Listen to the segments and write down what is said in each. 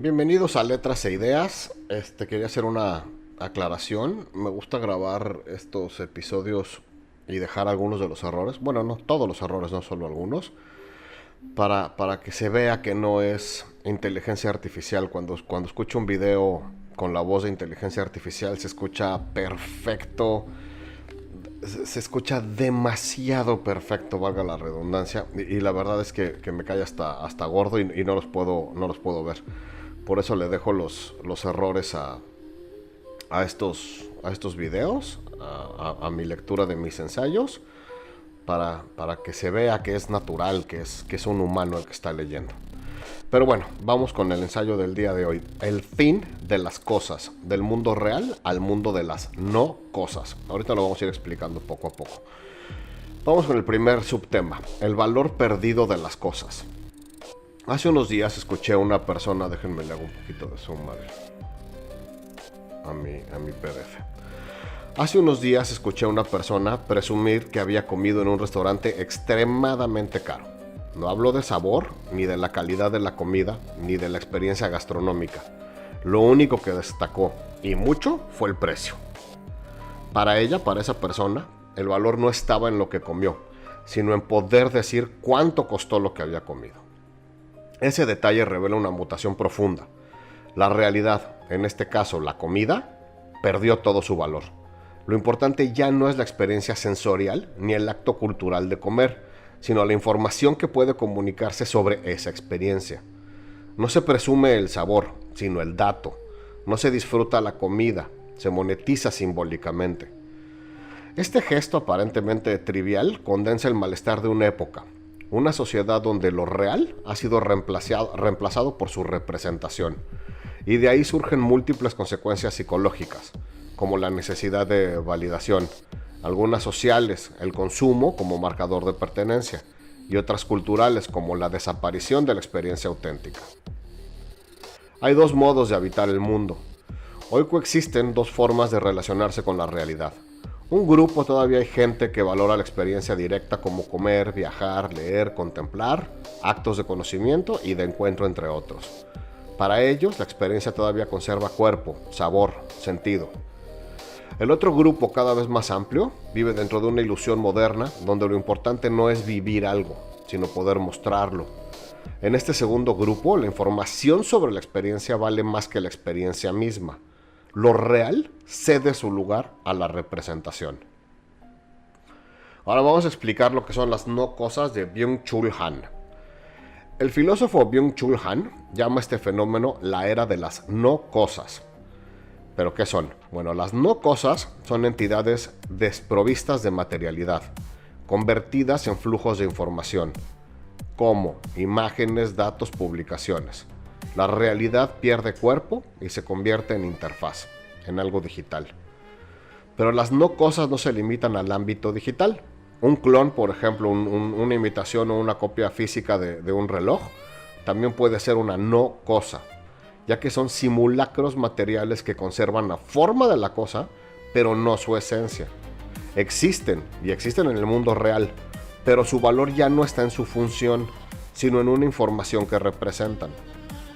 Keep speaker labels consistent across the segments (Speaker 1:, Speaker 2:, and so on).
Speaker 1: Bienvenidos a Letras e Ideas. Quería hacer una aclaración. Me gusta grabar estos episodios y dejar algunos de los errores. Bueno, no todos los errores, no solo algunos. Para que se vea que no es inteligencia artificial. Cuando escucho un video con la voz de inteligencia artificial se escucha perfecto. Se escucha demasiado perfecto, valga la redundancia. Y la verdad es que me cae hasta gordo y no los puedo ver. Por eso le dejo los errores a estos videos, a mi lectura de mis ensayos, para que se vea que es natural, que es un humano el que está leyendo. Pero bueno, vamos con el ensayo del día de hoy. El fin de las cosas, del mundo real al mundo de las no cosas. Ahorita lo vamos a ir explicando poco a poco. Vamos con el primer subtema, el valor perdido de las cosas. Hace unos días escuché a una persona, déjenme le hago un poquito de zoom a mi PDF. Hace unos días escuché a una persona presumir que había comido en un restaurante extremadamente caro. No habló de sabor, ni de la calidad de la comida, ni de la experiencia gastronómica. Lo único que destacó, y mucho, fue el precio. Para esa persona, el valor no estaba en lo que comió, sino en poder decir cuánto costó lo que había comido. Ese detalle revela una mutación profunda. La realidad, en este caso la comida, perdió todo su valor. Lo importante ya no es la experiencia sensorial ni el acto cultural de comer, sino la información que puede comunicarse sobre esa experiencia. No se presume el sabor, sino el dato. No se disfruta la comida, se monetiza simbólicamente. Este gesto aparentemente trivial condensa el malestar de una época. Una sociedad donde lo real ha sido reemplazado por su representación. Y de ahí surgen múltiples consecuencias psicológicas, como la necesidad de validación, algunas sociales, el consumo como marcador de pertenencia, y otras culturales como la desaparición de la experiencia auténtica. Hay dos modos de habitar el mundo. Hoy coexisten dos formas de relacionarse con la realidad. Un grupo todavía hay gente que valora la experiencia directa como comer, viajar, leer, contemplar, actos de conocimiento y de encuentro entre otros. Para ellos la experiencia todavía conserva cuerpo, sabor, sentido. El otro grupo, cada vez más amplio, vive dentro de una ilusión moderna donde lo importante no es vivir algo, sino poder mostrarlo. En este segundo grupo, la información sobre la experiencia vale más que la experiencia misma. Lo real cede su lugar a la representación. Ahora vamos a explicar lo que son las no cosas de Byung-Chul Han. El filósofo Byung-Chul Han llama a este fenómeno la era de las no cosas. ¿Pero qué son? Bueno, las no cosas son entidades desprovistas de materialidad, convertidas en flujos de información, como imágenes, datos, publicaciones. La realidad pierde cuerpo y se convierte en interfaz, en algo digital. Pero las no cosas no se limitan al ámbito digital. Un clon, por ejemplo, una imitación o una copia física de un reloj, también puede ser una no cosa, ya que son simulacros materiales que conservan la forma de la cosa, pero no su esencia. Existen, y existen en el mundo real, pero su valor ya no está en su función, sino en una información que representan.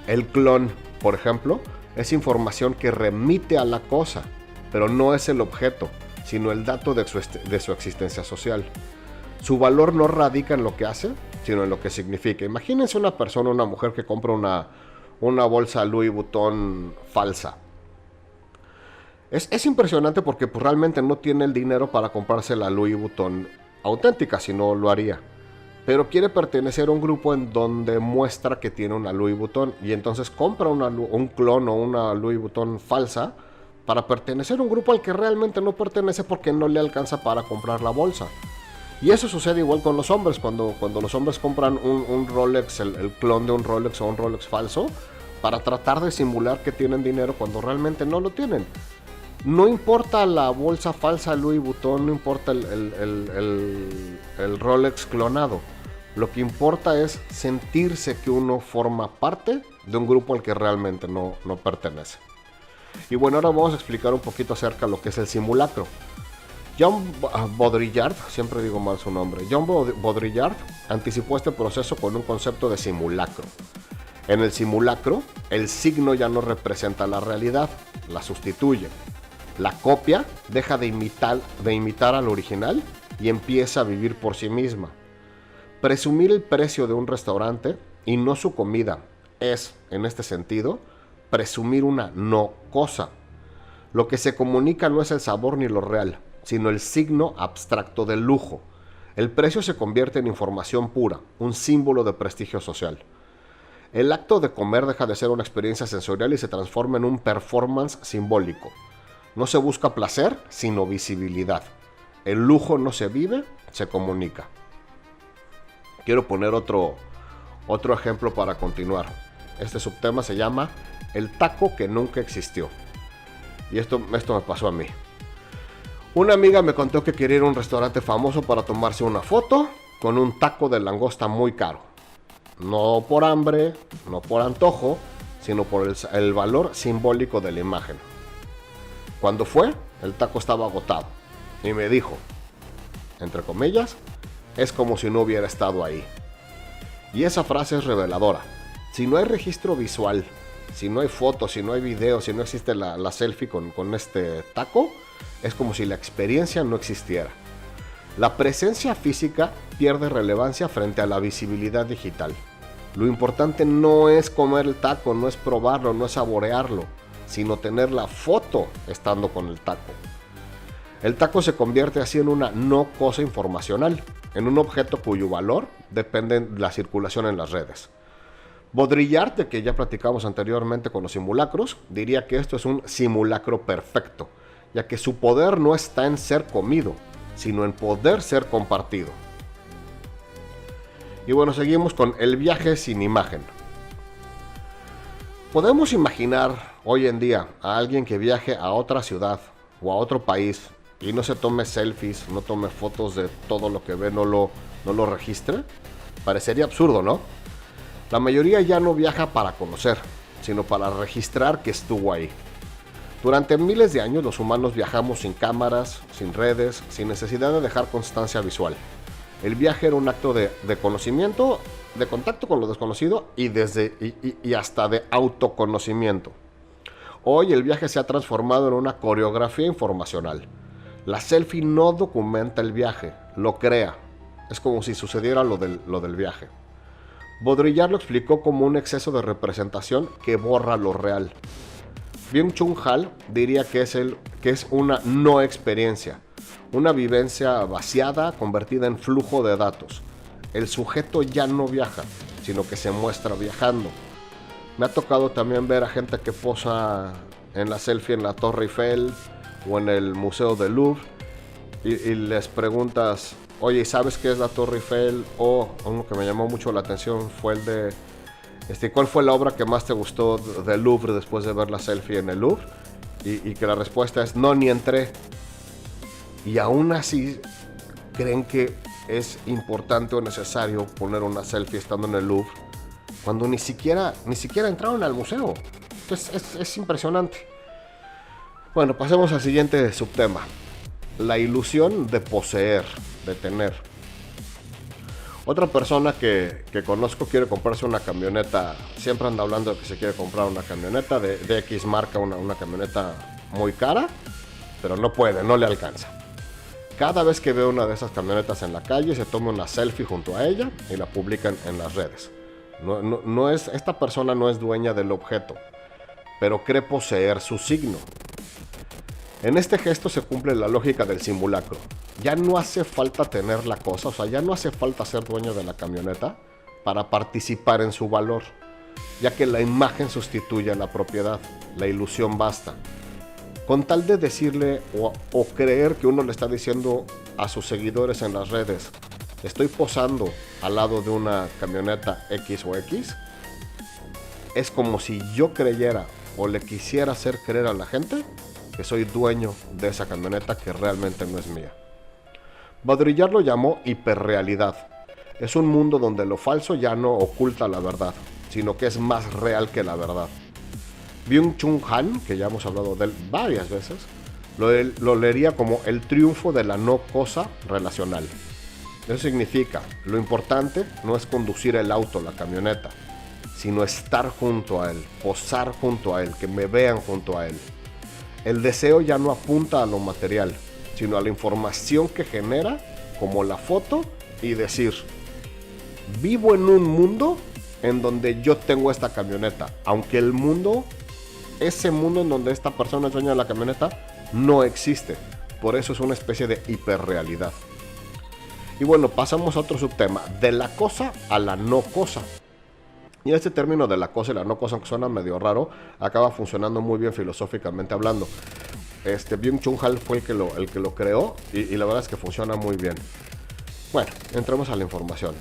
Speaker 1: El clon, por ejemplo, es información que remite a la cosa, pero no es el objeto, sino el dato de su existencia social. Su valor no radica en lo que hace, sino en lo que significa. Imagínense una persona, una mujer que compra una bolsa Louis Vuitton falsa. Es impresionante porque pues, realmente no tiene el dinero para comprarse la Louis Vuitton auténtica, si no lo haría. Pero quiere pertenecer a un grupo en donde muestra que tiene una Louis Vuitton y entonces compra un clon o una Louis Vuitton falsa para pertenecer a un grupo al que realmente no pertenece porque no le alcanza para comprar la bolsa. Y eso sucede igual con los hombres, cuando los hombres compran un Rolex, el clon de un Rolex o un Rolex falso, para tratar de simular que tienen dinero cuando realmente no lo tienen. No importa la bolsa falsa Louis Vuitton, no importa el Rolex clonado. Lo que importa es sentirse que uno forma parte de un grupo al que realmente no pertenece. Y bueno, ahora vamos a explicar un poquito acerca de lo que es el simulacro. John Baudrillard, siempre digo mal su nombre, John Baudrillard anticipó este proceso con un concepto de simulacro. En el simulacro, el signo ya no representa la realidad, la sustituye. La copia deja de imitar al original y empieza a vivir por sí misma. Presumir el precio de un restaurante y no su comida es, en este sentido, presumir una no cosa. Lo que se comunica no es el sabor ni lo real, sino el signo abstracto del lujo. El precio se convierte en información pura, un símbolo de prestigio social. El acto de comer deja de ser una experiencia sensorial y se transforma en un performance simbólico. No se busca placer, sino visibilidad. El lujo no se vive, se comunica. Quiero poner otro ejemplo para continuar. Este subtema se llama el taco que nunca existió. Y esto me pasó a mí. Una amiga me contó que quería ir a un restaurante famoso para tomarse una foto con un taco de langosta muy caro. No por hambre, no por antojo, sino por el valor simbólico de la imagen. Cuando fue, el taco estaba agotado. Y me dijo, entre comillas, es como si no hubiera estado ahí. Y esa frase es reveladora. Si no hay registro visual, si no hay fotos, si no hay video, si no existe la selfie con este taco, es como si la experiencia no existiera. La presencia física pierde relevancia frente a la visibilidad digital. Lo importante no es comer el taco, no es probarlo, no es saborearlo, sino tener la foto estando con el taco. El taco se convierte así en una no cosa informacional, en un objeto cuyo valor depende de la circulación en las redes. Baudrillard, de que ya platicamos anteriormente con los simulacros, diría que esto es un simulacro perfecto, ya que su poder no está en ser comido, sino en poder ser compartido. Y bueno, seguimos con el viaje sin imagen. Podemos imaginar hoy en día a alguien que viaje a otra ciudad o a otro país y no se tome selfies, no tome fotos de todo lo que ve, no lo registre. Parecería absurdo, ¿no? La mayoría ya no viaja para conocer, sino para registrar que estuvo ahí. Durante miles de años los humanos viajamos sin cámaras, sin redes, sin necesidad de dejar constancia visual. El viaje era un acto de conocimiento, de contacto con lo desconocido y hasta de autoconocimiento. Hoy el viaje se ha transformado en una coreografía informacional. La selfie no documenta el viaje, lo crea. Es como si sucediera lo del viaje. Baudrillard lo explicó como un exceso de representación que borra lo real. Byung-Chul Han diría que es una no experiencia, una vivencia vaciada convertida en flujo de datos. El sujeto ya no viaja, sino que se muestra viajando. Me ha tocado también ver a gente que posa en la selfie en la Torre Eiffel o en el Museo del Louvre y les preguntas, oye, ¿sabes qué es la Torre Eiffel? O uno que me llamó mucho la atención fue el de ¿cuál fue la obra que más te gustó del Louvre después de ver la selfie en el Louvre? Y que la respuesta es no, ni entré. Y aún así creen que es importante o necesario poner una selfie estando en el Louvre cuando ni siquiera entraron al museo. Es impresionante. Bueno, pasemos al siguiente subtema. La ilusión de poseer, de tener. Otra persona que conozco quiere comprarse una camioneta. Siempre anda hablando de que se quiere comprar una camioneta de X marca, una camioneta muy cara, pero no puede, no le alcanza. Cada vez que ve una de esas camionetas en la calle, se toma una selfie junto a ella y la publican en las redes. Esta persona no es dueña del objeto, pero cree poseer su signo. En este gesto se cumple la lógica del simulacro. Ya no hace falta tener la cosa, o sea, ya no hace falta ser dueño de la camioneta para participar en su valor, ya que la imagen sustituye a la propiedad, la ilusión basta. Con tal de decirle o creer que uno le está diciendo a sus seguidores en las redes, estoy posando al lado de una camioneta X o X, es como si yo creyera o le quisiera hacer creer a la gente que soy dueño de esa camioneta que realmente no es mía. Baudrillard lo llamó hiperrealidad. Es un mundo donde lo falso ya no oculta la verdad, sino que es más real que la verdad. Byung-Chul Han, que ya hemos hablado de él varias veces, lo leería como el triunfo de la no cosa relacional. Eso significa, lo importante no es conducir el auto, la camioneta, sino estar junto a él, posar junto a él, que me vean junto a él. El deseo ya no apunta a lo material, sino a la información que genera, como la foto, y decir, vivo en un mundo en donde yo tengo esta camioneta, aunque el mundo, ese mundo en donde esta persona es dueña de la camioneta, no existe. Por eso es una especie de hiperrealidad. Y bueno, pasamos a otro subtema, de la cosa a la no cosa. Y este término de la cosa y la no cosa, aunque suena medio raro, acaba funcionando muy bien filosóficamente hablando. Byung-Chul Han fue el que lo creó y la verdad es que funciona muy bien. Bueno, entremos a la información.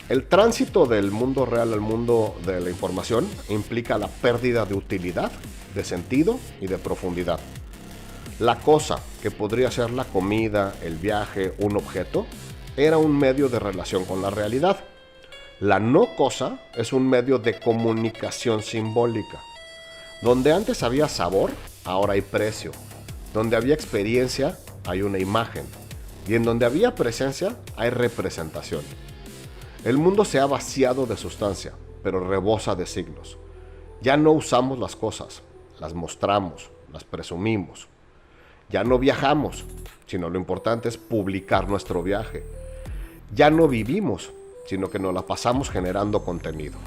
Speaker 1: El tránsito del mundo real al mundo de la información implica la pérdida de utilidad, de sentido y de profundidad. La cosa, que podría ser la comida, el viaje, un objeto, era un medio de relación con la realidad. La no cosa es un medio de comunicación simbólica. Donde antes había sabor, ahora hay precio. Donde había experiencia, hay una imagen. Y en donde había presencia, hay representación. El mundo se ha vaciado de sustancia, pero rebosa de signos. Ya no usamos las cosas, las mostramos, las presumimos. Ya no viajamos, sino lo importante es publicar nuestro viaje. Ya no vivimos, sino que nos la pasamos generando contenido.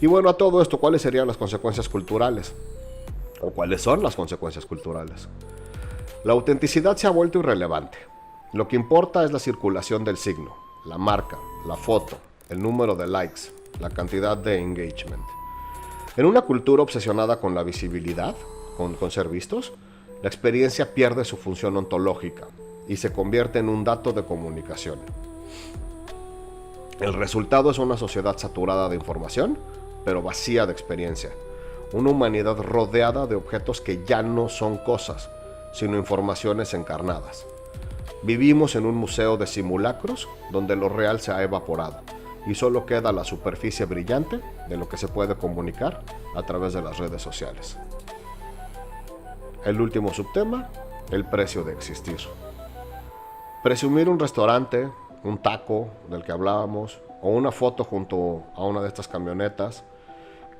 Speaker 1: Y bueno, a todo esto, ¿cuáles serían las consecuencias culturales? ¿O cuáles son las consecuencias culturales? La autenticidad se ha vuelto irrelevante. Lo que importa es la circulación del signo, la marca, la foto, el número de likes, la cantidad de engagement. En una cultura obsesionada con la visibilidad, con ser vistos, la experiencia pierde su función ontológica y se convierte en un dato de comunicación. El resultado es una sociedad saturada de información, pero vacía de experiencia. Una humanidad rodeada de objetos que ya no son cosas, sino informaciones encarnadas. Vivimos en un museo de simulacros donde lo real se ha evaporado y solo queda la superficie brillante de lo que se puede comunicar a través de las redes sociales. El último subtema, el precio de existir. Presumir un restaurante, un taco del que hablábamos, o una foto junto a una de estas camionetas,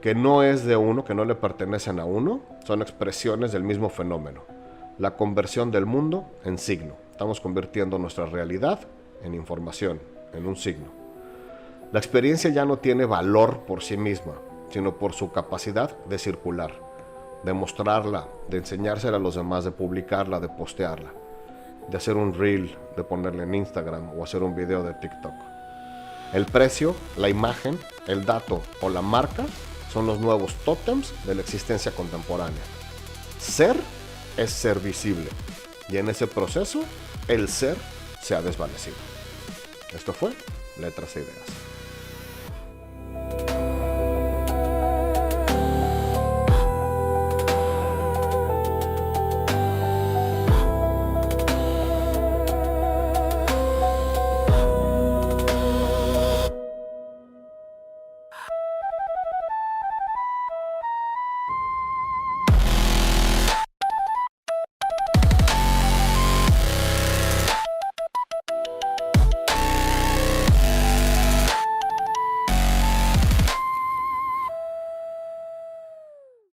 Speaker 1: que no es de uno, que no le pertenecen a uno, son expresiones del mismo fenómeno. La conversión del mundo en signo. Estamos convirtiendo nuestra realidad en información, en un signo. La experiencia ya no tiene valor por sí misma, sino por su capacidad de circular, de mostrarla, de enseñársela a los demás, de publicarla, de postearla, de hacer un reel, de ponerle en Instagram o hacer un video de TikTok. El precio, la imagen, el dato o la marca son los nuevos tótems de la existencia contemporánea. Ser es ser visible y en ese proceso el ser se ha desvanecido. Esto fue Letras e Ideas.